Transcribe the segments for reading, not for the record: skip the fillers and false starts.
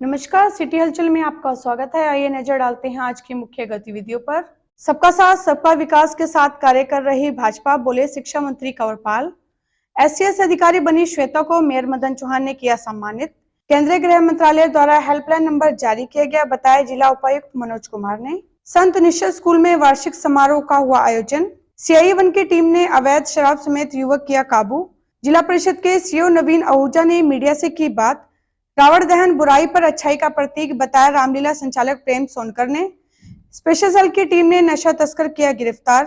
नमस्कार, सिटी हलचल में आपका स्वागत है। आइए नजर डालते हैं आज की मुख्य गतिविधियों पर। सबका साथ सबका विकास के साथ कार्य कर रही भाजपा, बोले शिक्षा मंत्री कंवरपाल। एससीएस अधिकारी बनी श्वेता को मेयर मदन चौहान ने किया सम्मानित। केंद्रीय गृह मंत्रालय द्वारा हेल्पलाइन नंबर जारी किया गया, बताया जिला उपायुक्त मनोज कुमार ने। संत निश्चल स्कूल में वार्षिक समारोह का हुआ आयोजन। CI1 की टीम ने अवैध शराब समेत युवक किया काबू। जिला परिषद के सीईओ नवीन आहूजा ने मीडिया से की बात। रावण दहन बुराई पर अच्छाई का प्रतीक, बताया रामलीला संचालक प्रेम सोनकर ने। स्पेशल सेल की टीम ने नशा तस्कर किया गिरफ्तार।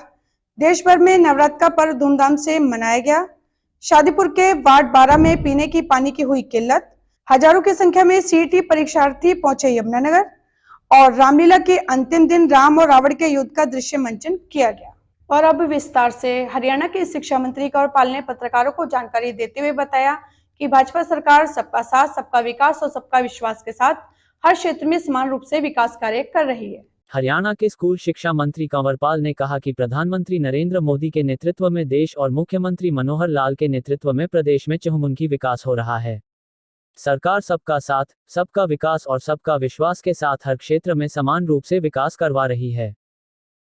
देश भर में नवरात्र का पर्व धूमधाम से मनाया गया। शादीपुर के वार्ड 12 में पीने की पानी की हुई किल्लत। हजारों की संख्या में सीईटी परीक्षार्थी पहुंचे यमुनानगर। और रामलीला के अंतिम दिन राम और रावण के युद्ध का दृश्य मंचन किया गया। और अब विस्तार से। हरियाणा के शिक्षा मंत्री कंवरपाल ने पत्रकारों को जानकारी देते हुए बताया कि भाजपा सरकार सबका साथ, सबका विकास और सबका विश्वास के साथ हर क्षेत्र में समान रूप से विकास कार्य कर रही है। हरियाणा के स्कूल शिक्षा मंत्री कंवरपाल ने कहा कि प्रधानमंत्री नरेंद्र मोदी के नेतृत्व में देश और मुख्यमंत्री मनोहर लाल के नेतृत्व में प्रदेश में चहुमुखी विकास हो रहा है। सरकार सबका साथ, सबका विकास और सबका विश्वास के साथ हर क्षेत्र में समान रूप से विकास करवा रही है।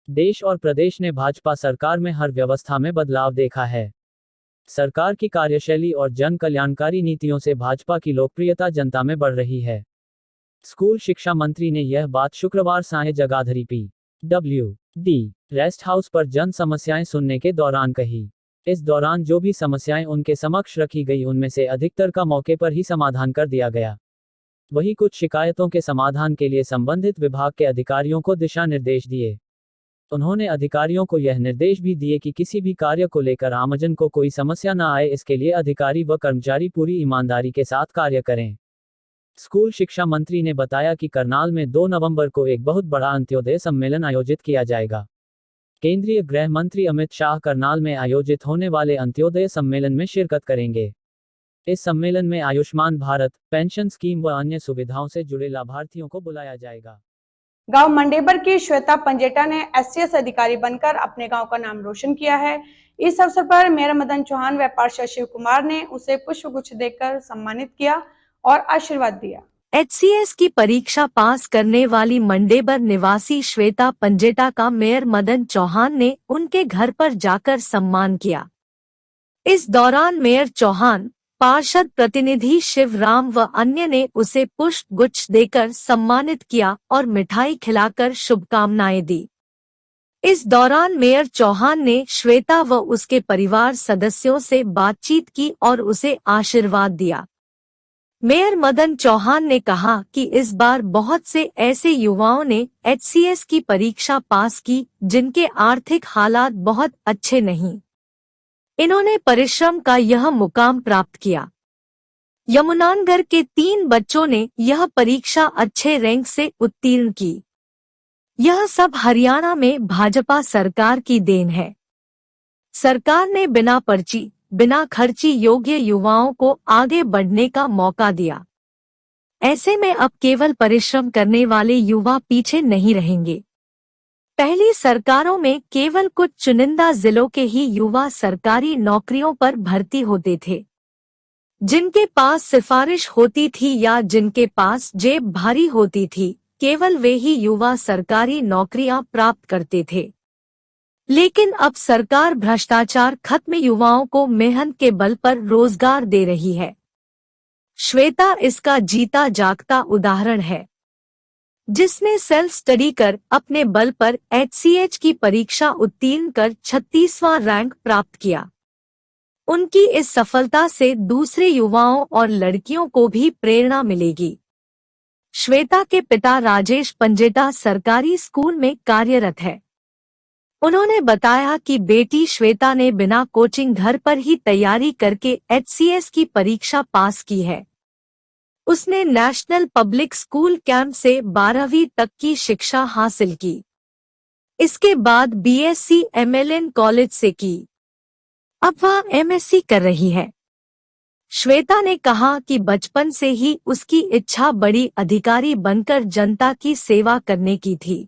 देश और प्रदेश ने भाजपा सरकार में हर व्यवस्था में बदलाव देखा है। सरकार की कार्यशैली और जन कल्याणकारी नीतियों से भाजपा की लोकप्रियता जनता में बढ़ रही है। स्कूल शिक्षा मंत्री ने यह बात शुक्रवार सांय जगाधरी PWD रेस्ट हाउस पर जन समस्याएं सुनने के दौरान कही। इस दौरान जो भी समस्याएं उनके समक्ष रखी गई उनमें से अधिकतर का मौके पर ही समाधान कर दिया गया। वहीं कुछ शिकायतों के समाधान के लिए संबंधित विभाग के अधिकारियों को दिशा निर्देश दिए। उन्होंने अधिकारियों को यह निर्देश भी दिए कि किसी भी कार्य को लेकर आमजन को कोई समस्या न आए, इसके लिए अधिकारी व कर्मचारी पूरी ईमानदारी के साथ कार्य करें। स्कूल शिक्षा मंत्री ने बताया कि करनाल में 2 नवंबर को एक बहुत बड़ा अंत्योदय सम्मेलन आयोजित किया जाएगा। केंद्रीय गृह मंत्री अमित शाह करनाल में आयोजित होने वाले अंत्योदय सम्मेलन में शिरकत करेंगे। इस सम्मेलन में आयुष्मान भारत, पेंशन स्कीम व अन्य सुविधाओं से जुड़े लाभार्थियों को बुलाया जाएगा। गांव मंडेबर की श्वेता पंजेटा ने एससीएस अधिकारी बनकर अपने गांव का नाम रोशन किया है। इस अवसर पर मेयर मदन चौहान व पार्षद शिव कुमार ने उसे पुष्पगुच्छ देकर सम्मानित किया और आशीर्वाद दिया। HCS की परीक्षा पास करने वाली मंडेबर निवासी श्वेता पंजेटा का मेयर मदन चौहान ने उनके घर पर जाकर सम्मान किया। इस दौरान मेयर चौहान, पार्षद प्रतिनिधि शिवराम व अन्य ने उसे पुष्प गुच्छ देकर सम्मानित किया और मिठाई खिलाकर शुभकामनाएं दी। इस दौरान मेयर चौहान ने श्वेता व उसके परिवार सदस्यों से बातचीत की और उसे आशीर्वाद दिया। मेयर मदन चौहान ने कहा कि इस बार बहुत से ऐसे युवाओं ने HCS की परीक्षा पास की जिनके आर्थिक हालात बहुत अच्छे नहीं। इन्होंने परिश्रम का यह मुकाम प्राप्त किया। यमुनानगर के 3 बच्चों ने यह परीक्षा अच्छे रैंक से उत्तीर्ण की। यह सब हरियाणा में भाजपा सरकार की देन है। सरकार ने बिना पर्ची, बिना खर्ची योग्य युवाओं को आगे बढ़ने का मौका दिया। ऐसे में अब केवल परिश्रम करने वाले युवा पीछे नहीं रहेंगे। पहली सरकारों में केवल कुछ चुनिंदा जिलों के ही युवा सरकारी नौकरियों पर भर्ती होते थे। जिनके पास सिफारिश होती थी या जिनके पास जेब भारी होती थी, केवल वे ही युवा सरकारी नौकरियां प्राप्त करते थे। लेकिन अब सरकार भ्रष्टाचार खत्म युवाओं को मेहनत के बल पर रोजगार दे रही है। श्वेता इसका जीता जागता उदाहरण है, जिसने सेल्फ स्टडी कर अपने बल पर HCH की परीक्षा उत्तीर्ण कर 36वां रैंक प्राप्त किया। उनकी इस सफलता से दूसरे युवाओं और लड़कियों को भी प्रेरणा मिलेगी। श्वेता के पिता राजेश पंजेटा सरकारी स्कूल में कार्यरत है। उन्होंने बताया कि बेटी श्वेता ने बिना कोचिंग घर पर ही तैयारी करके HCS की परीक्षा पास की है। उसने नेशनल पब्लिक स्कूल कैंप से 12वीं तक की शिक्षा हासिल की। इसके बाद BSc MLN कॉलेज से की। अब वह MSc कर रही है। श्वेता ने कहा कि बचपन से ही उसकी इच्छा बड़ी अधिकारी बनकर जनता की सेवा करने की थी।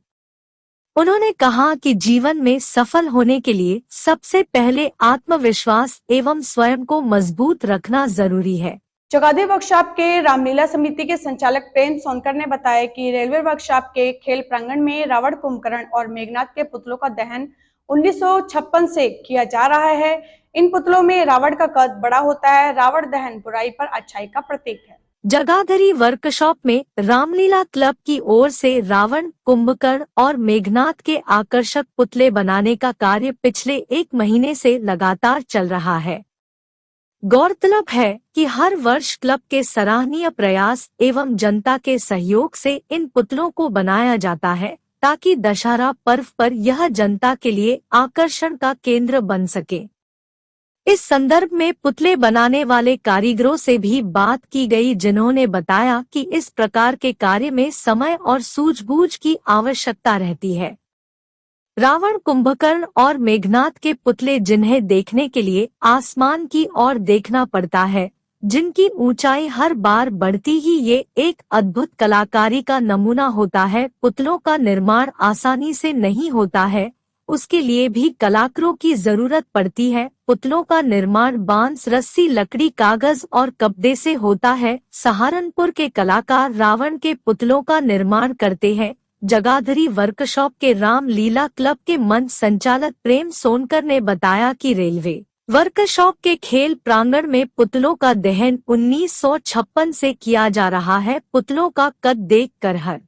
उन्होंने कहा कि जीवन में सफल होने के लिए सबसे पहले आत्मविश्वास एवं स्वयं को मजबूत रखना जरूरी है। जगाधरी वर्कशॉप के रामलीला समिति के संचालक प्रेम सोनकर ने बताया कि रेलवे वर्कशॉप के खेल प्रांगण में रावण कुंभकर्ण और मेघनाथ के पुतलों का दहन 1956 से किया जा रहा है। इन पुतलों में रावण का कद बड़ा होता है। रावण दहन बुराई पर अच्छाई का प्रतीक है। जगाधरी वर्कशॉप में रामलीला क्लब की ओर से रावण, कुंभकर्ण और मेघनाथ के आकर्षक पुतले बनाने का कार्य पिछले 1 महीने से लगातार चल रहा है। गौरतलब है कि हर वर्ष क्लब के सराहनीय प्रयास एवं जनता के सहयोग से इन पुतलों को बनाया जाता है ताकि दशहरा पर्व पर यह जनता के लिए आकर्षण का केंद्र बन सके। इस संदर्भ में पुतले बनाने वाले कारीगरों से भी बात की गई, जिन्होंने बताया कि इस प्रकार के कार्य में समय और सूझबूझ की आवश्यकता रहती है। रावण, कुंभकर्ण और मेघनाथ के पुतले जिन्हें देखने के लिए आसमान की ओर देखना पड़ता है, जिनकी ऊंचाई हर बार बढ़ती ही ये एक अद्भुत कलाकारी का नमूना होता है। पुतलों का निर्माण आसानी से नहीं होता है, उसके लिए भी कलाकारों की जरूरत पड़ती है। पुतलों का निर्माण बांस, रस्सी, लकड़ी, कागज और कपड़े से होता है। सहारनपुर के कलाकार रावण के पुतलों का निर्माण करते हैं। जगाधरी वर्कशॉप के रामलीला क्लब के मंच संचालक प्रेम सोनकर ने बताया कि रेलवे वर्कशॉप के खेल प्रांगण में पुतलों का दहन 1956 से किया जा रहा है। पुतलों का कद देखकर हर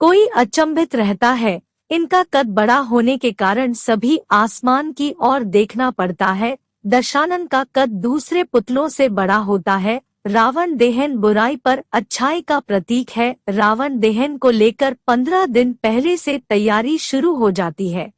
कोई अचंभित रहता है। इनका कद बड़ा होने के कारण सभी आसमान की ओर देखना पड़ता है। दशानन का कद दूसरे पुतलों से बड़ा होता है। रावण दहन बुराई पर अच्छाई का प्रतीक है। रावण दहन को लेकर 15 दिन पहले से तैयारी शुरू हो जाती है।